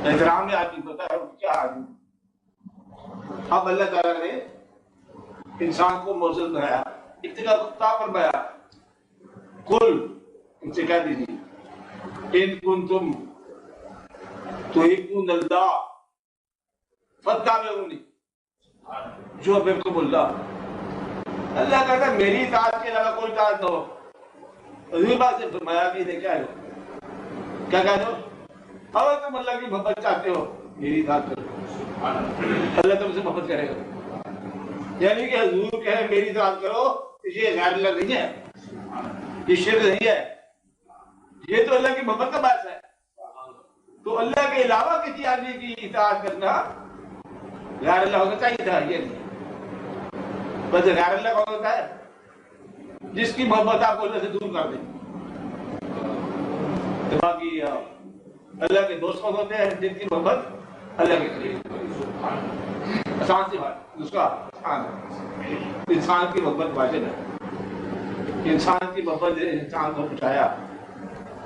احترام میں آدمی ہوتا ہے کیا آدمی. اب اللہ تعالیٰ نے انسان کو موزل بنایا, ابتدا کتا فرمایا کل, ان سے کہہ دیجیے ان کنتم تحبون اللہ فاتبعونی, جو بالکل اللہ. اللہ کہتا ہے میری اطاعت کے علاوہ کوئی اطاعت نہ ہو. حضور پاک سے فرمایا کہ کیا ہے, کیا کہہ دو, اگر تم اللہ کی محبت چاہتے ہو میری اطاعت کرو, اللہ تم سے محبت کرے گا. یعنی کہ حضور کہے میری اطاعت کرو, یہ غیر اللہ نہیں ہے, یہ شرک نہیں ہے, یہ تو اللہ کی محبت کا باعث ہے. تو اللہ کے علاوہ کسی آدمی کی اطاعت کرنا غیر اللہ ہونا چاہیے تھا, یہ نہیں. بس غیر اللہ کون ہوتا ہے, جس کی محبت آپ کو اللہ سے دور کر دے. باقی اللہ کے دوست کون ہوتے ہیں, جن کی محبت اللہ کے قریب. آسان سی بات, اس کا آسان ہے. انسان کی محبت واجب ہے. انسان کی محبت انسان کو بچایا.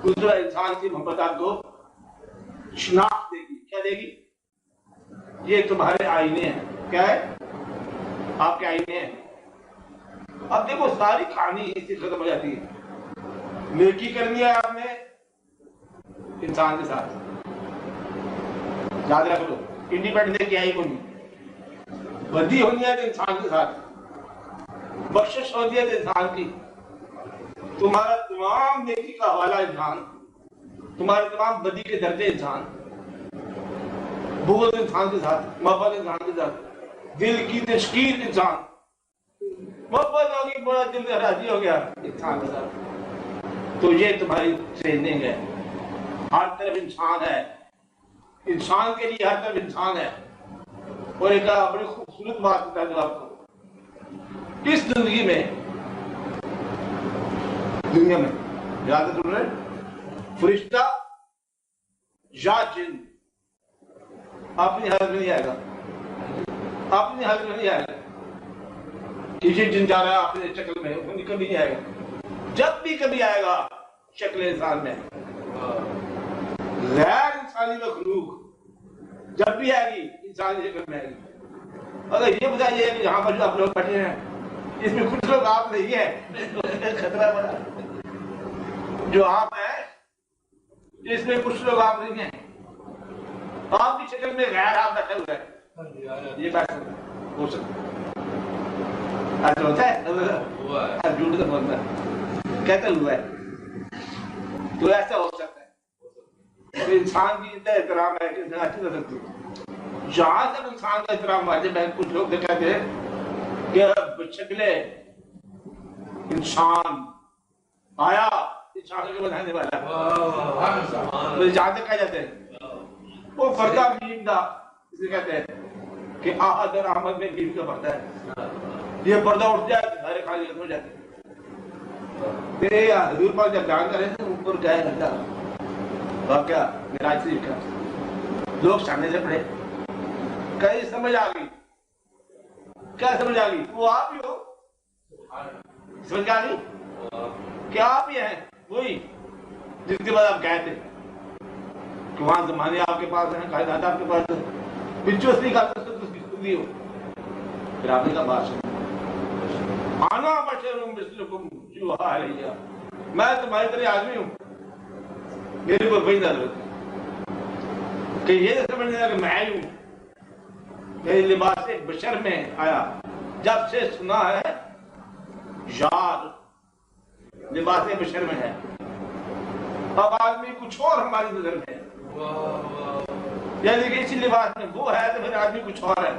دوسرا انسان کی محبت آپ کو شناخت دے گی. کیا دے گی, یہ تمہارے آئینے ہیں. کیا ہے, آپ کے آئینے ہیں. اب دیکھو ساری کہانی اس سے ختم ہو جاتی ہے. نیکی کرنی ہے آپ نے انسان کے ساتھ, یاد رکھ لو, انڈیپینڈنٹ کیا ہی کوئی. بدی ہونی ہے تو انسان کے ساتھ, بخشش ہوتی ہے تو انسان کی. تمہارا تمام نیکی کا حوالہ انسان, تمہارے تمام بدی کے درجے انسان. بغض انسان کے ساتھ, محبت انسان کے ساتھ, دل کی تشکیل انسان. محبت ہوگی, بڑا دل سے راضی ہو گیا انسان کے ساتھ. تو یہ تمہاری ٹریننگ ہے. ہر طرف انسان ہے, انسان کے لیے ہر طرف انسان ہے. اور ایک بڑی خوبصورت بات بتا دوں آپ کو, اس زندگی میں, دنیا میں یاد ہے فرشتہ یا جن اپنی حالت میں نہیں آئے گا, اپنی حالت میں نہیں آئے گا. کسی جن جا رہا ہے اپنے شکل میں, کبھی نہیں آئے گا. جب بھی کبھی آئے گا شکل انسان میں. غیر انسانی مخلوق جب بھی آئے گی انسانی شکل میں آئے گی. اگر یہ بتائیے کہ یہاں پر جو آپ لوگ بیٹھے ہیں اس میں کچھ لوگ آپ نہیں ہیں, خطرہ بڑا. جو آپ ہیں اس میں کچھ لوگ آپ نہیں ہیں, آپ کی شکل میں غیر آپ بیٹھے ہوئے ہیں. یہ بات ہو سکتا ہے, ایسا ہوتا ہے, جھوٹ سے بولتا ہے, کہتا ہوا ہے. تو ایسا ہو سکتا ہے. تو انسان کی اتنا احترام ہے کہ اچھی طرح سکتی ہے. جہاں تک انسان کا احترام واجب ہے, کچھ لوگ کہتے ہیں کہ شکل انسان آیا, انسان کو بنانے والا. تو جہاں تک کہہ جاتے ہیں وہ پردہ میم دا, اسے کہتے ہیں کہ آہد اور احمد میں بیوی کا پردہ ہے. یہ پردہ اٹھ جائے تو سارے خالی ختم ہو جاتے ہیں. حضور پاک جب بیان کر رہے تھے اوپر گئے اللہ واقعہ معراج شریف کا, لوگ سامنے سے پڑھے, کہیں سمجھ آ گئی. کیا سمجھ آ گئی, وہ آپ ہی ہو. سمجھ آ گئی کیا آپ ہی ہیں وہی جس کے بعد آپ گئے تھے کہ وہاں زمانے آپ کے پاس ہیں, قائدات آپ کے پاس ہیں, بچوں سے کہا تو اس کی خود ہی ہو. پھر آپ نے کہا بات آنا بشر مثلکم یوحا الی, میں تمہاری طرح آدمی ہوں, میرے کو وہی ضرورت ہے کہ یہ سمجھنے لگا کہ میں ہی ہوں. میرے لباس بشر میں آیا, جب سے سنا ہے یار لباس بشر میں ہے, اب آدمی کچھ اور ہماری نظر میں ہے. یعنی کہ اسی لباس میں وہ ہے تو پھر آدمی کچھ اور ہے.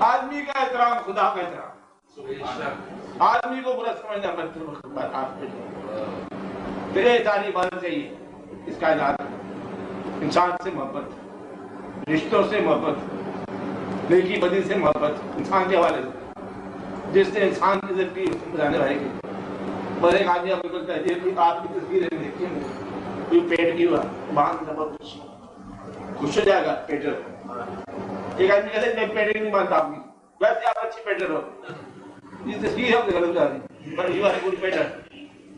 آدمی کا احترام خدا کا احترام. آدمی کو برا سمجھنا پھر یہ ساری بات چاہیے. اس کائنات انسان سے محبت, رشتوں سے محبت, نیکی بدی سے محبت, انسان کے حوالے سے, جس نے انسان کی زندگی بتانے والے کی. اور ایک آدمی آپ کو کہتے ہیں آپ کی تصویریں دیکھی ہیں, کوئی پیٹ کی ہوا باندھ بہت خوش ہو جائے گا پیٹر. ایک آدمی کہتے ہیں میں پیٹر نہیں مانتا آپ کی, ویسے آپ اچھی پیٹر ہو. یہ تصویر ہم غلط جا رہی پر یو آر گڈ پیٹر,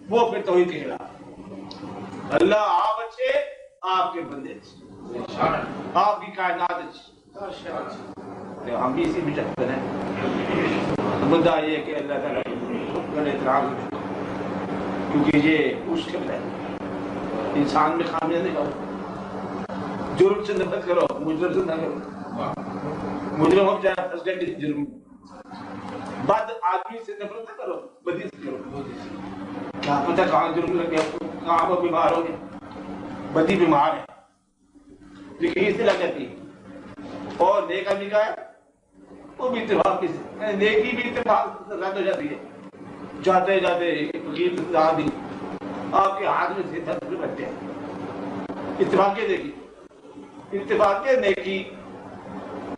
وہ پھر توحید کے خلاف. اللہ آپ اچھے, آپ کے بندے اچھے. آپ کی کائنات ہم بھی اسی میں چکر ہیں. مدعا یہ کہ اللہ تعالیٰ کا احترام کیونکہ یہ اس کے بتائے انسان میں خامیاں نہیں کرو, جرم سے نفرت کرو, مجرم سے نہ کرو. مجرم ہو جائے پھنس گئے کسی جرم, بد آدمی سے نفرت نہ کرو, بدی سے کرو. کیا پتہ کہاں جرم لگ گیا, کہاں وہ بیمار ہو گئے, بدی بیمار ہے لیکن اس سے لگ جاتی ہے. اور نیک آدمی کا ہے وہ بھی اتفاق کی سے, نیکی بھی اتفاق رد ہو جاتی ہے. جاتے جاتے فقیر آدمی آپ کے ہاتھ میں سے دھر بچتے ہیں. اتفاق کے دیکھیے, اتفاق کے نیکی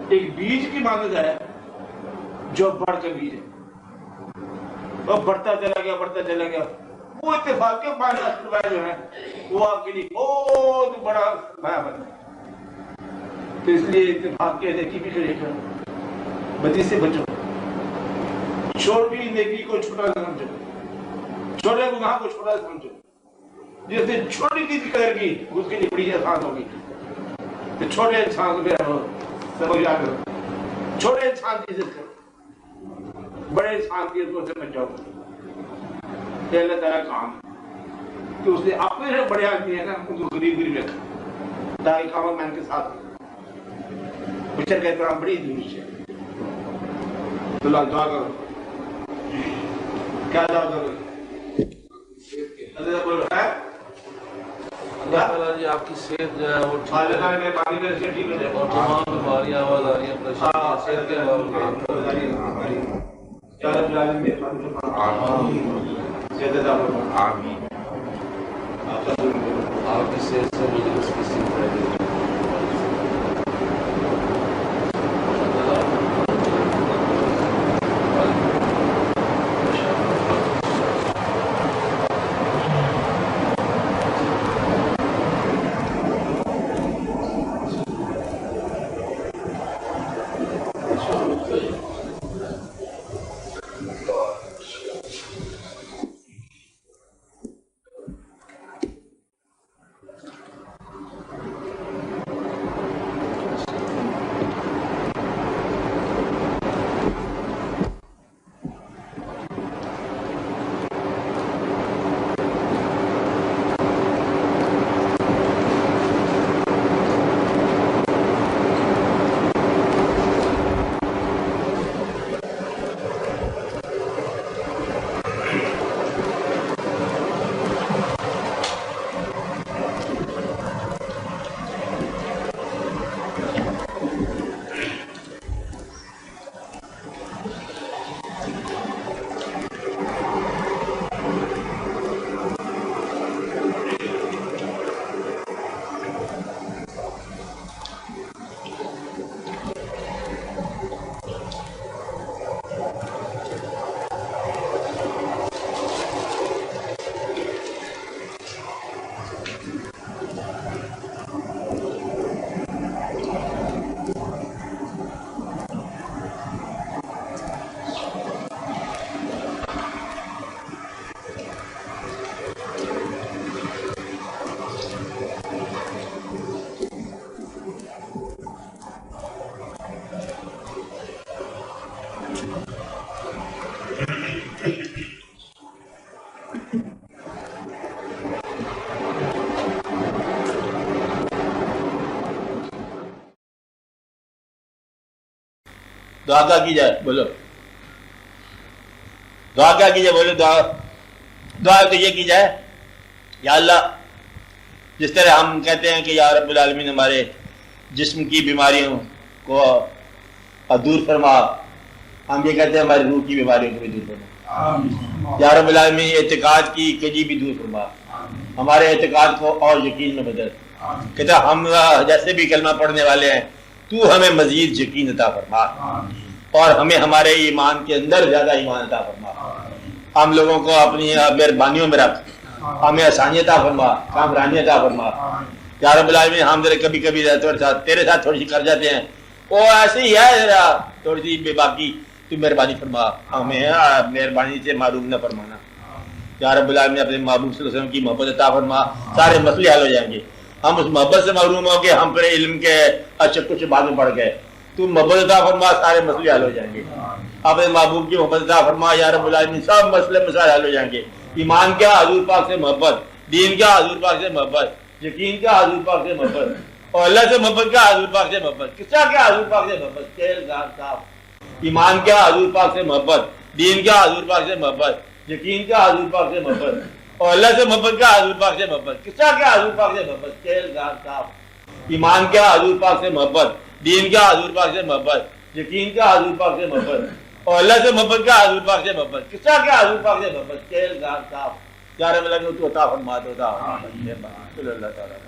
ایک بیج کی مانند ہے جو بڑھ کر بیج ہے, اور بڑھتا چلا گیا بڑھتا چلا گیا. وہ اتفاق کے پانچ جو ہے وہ آپ کے لیے بہت بڑا سرمایہ بن ہے. تو اس لیے اتفاق کے نیکی بھی کرے کرو, بدی سے بچو, چھوٹی نیکی کو چھوٹا سمجھو, چھوٹے گناہ کو چھوٹا سمجھو. جس نے چھوٹی چیز کی قدر کی اس کے لیے بڑی آسان ہوگی. تو چھوٹے انسان کو سمجھ آ کرو, چھوٹے انسان کی عزت کرو, بڑے انسان کی عزت سے بچ جاؤ. کہ اللہ تعالیٰ کام کہ اس نے اپنے جو بڑے آدمی ہے نا ان کو غریب غریب رکھا تاکہ کامن مین کے ساتھ بچر کا احترام بڑی دور سے. تو اللہ دعا کرو, کیا دعا کرو؟ اللہ بول رہا ہے اللہ تعالیٰ جی آپ کی صحت جو ہے وہ اللہ تعالیٰ کے پانی میں سے ٹھیک ہو جائے, اور تمام بیماریاں آواز آ رہی ہیں پریشانیاں صحت کے بارے میں. کیا رب العالمین میں آمین. آپ کی صحت سے مجھے اس کی صحت ہے. دعا کیا کی جائے بولو, دعا کیا کی جائے بولو, دعا تو یہ کی جائے یا اللہ جس طرح ہم کہتے ہیں کہ یا رب العالمین ہمارے جسم کی بیماریوں کو دور فرما, ہم یہ کہتے ہیں ہماری روح کی بیماریوں کو بھی دور فرما. یا رب العالمین اعتقاد کی کجی بھی دور فرما, ہمارے اعتقاد کو اور یقین میں بدل. کہتا ہم جیسے بھی کلمہ پڑھنے والے ہیں تو ہمیں مزید یقین عطا فرما اور ہمیں ہمارے ایمان کے اندر زیادہ ایمان عطا فرما. ہم لوگوں کو اپنی مہربانیوں میں رکھ, ہمیں آسانی عطا فرما, کامرانی عطا فرما. یا رب العالمین ہم ذرا کبھی کبھی تیرے ساتھ تھوڑی سی کر جاتے ہیں, وہ ایسے ہی ہے ذرا تھوڑی سی بے باقی, تو مہربانی فرما, ہمیں مہربانی سے معروم نہ فرمانا. یا رب العالمین اپنے محبوب صلی اللہ علیہ وسلم کی محبت عطا فرما, سارے مسئلے حل ہو جائیں گے. ہم اس محبت سے محروم ہو کے ہم پھر علم کے اچھے کچھ بعد میں پڑھ گئے. تو محبت عطا فرما, سارے مسئلے حل ہو جائیں گے. اپنے محبوب کی محبت عطا فرما یا رب العالمین, سب مسئلے مسائل حل ہو جائیں گے. ایمان کیا حضور پاک سے محبت, دین کیا حضور پاک سے محبت, یقین کیا حضور پاک سے محبت, اور اللہ سے محبت کیا حضور پاک سے محبت, قصہ کیا حضور پاک سے محبت. ایمان کیا حضور پاک سے محبت, دین کیا حضور پاک سے محبت, یقین کیا حضور پاک سے محبت, اور اللہ سے محبت کیا حضور پاک سے محبت, قصہ کیا حضور پاک سے محبت. ایمان کیا حضور پاک سے محبت, دین کیا حضور پاک سے محبت, یقین کیا حضور پاک سے محبت, اور اللہ سے محبت کیا حضور پاک سے محبت, قصہ کیا حضور پاک سے محبت. یا رب العالمین تو عطا فرما دو. اللہ تعالیٰ